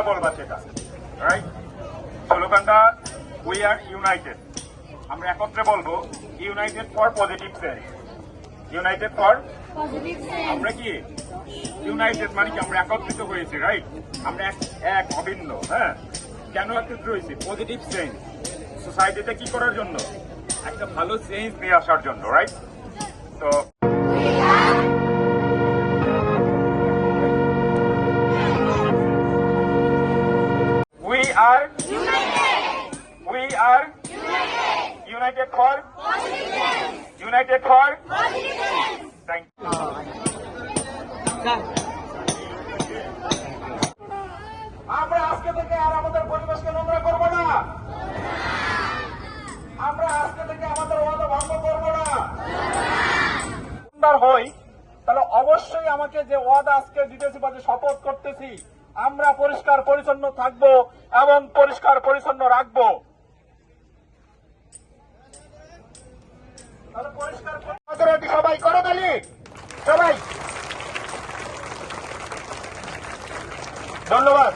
বলবা সেটা, রাইট? স্লোগানটা উই আর ইউনাইটেড। আমরা একত্রে বলবো united for positive change. United for আমরা কি ইউনাইটেড মানে কি আমরা একত্রিত হয়েছি, রাইট? আমরা এক অভিন্ন। হ্যাঁ, কেন একত্রিত হয়েছি? পজিটিভ চেঞ্জ, সোসাইটিতে কি করার জন্য? একটা ভালো চেঞ্জ নিয়ে আসার জন্য, রাইট? তো we are united for thank you. আমরা আজকে থেকে আর আমাদের পরিবেশকে নোংরা করবো না। আমরা আজকে থেকে আমাদের ওয়াদা ভঙ্গ করবো না। হই তাহলে অবশ্যই আমাকে যে ওয়াদা আজকে দিতেছি বা যে শপথ করতেছি, আমরা পরিষ্কার পরিচ্ছন্ন থাকবো এবং পরিষ্কার পরিচ্ছন্ন রাখবো। সবাই করো তালি, সবাই ধন্যবাদ।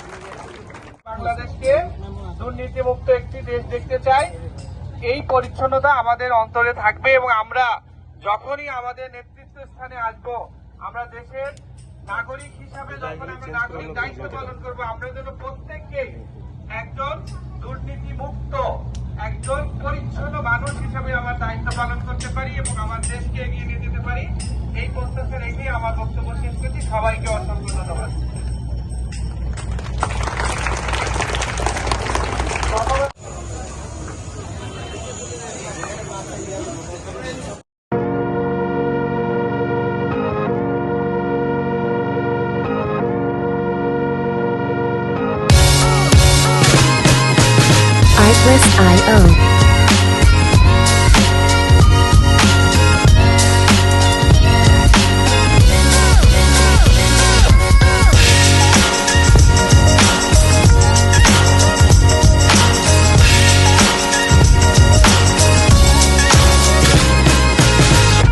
বাংলাদেশকে দুর্নীতিমুক্ত একটি দেশ দেখতে চাই। এই পরিচ্ছন্নতা আমাদের অন্তরে থাকবে এবং আমরা যখনই আমাদের নেতৃত্ব স্থানে আসবো, আমরা দেশের নাগরিক হিসাবে যখন আমরা নাগরিক দায়িত্ব পালন করবো, আমরা যেন প্রত্যেককে একজন দুর্নীতি মুক্ত, একজন পরিচ্ছন্ন মানুষ হিসাবে আমার দায়িত্ব পালন করতে পারি এবং আমার দেশকে এগিয়ে নিয়ে যেতে পারি। এই প্রত্যাশা রেখে আমার বক্তব্য শেষ করছি। সবাইকে অসংখ্য ধন্যবাদ। Artlist.io.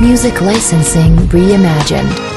Music licensing reimagined.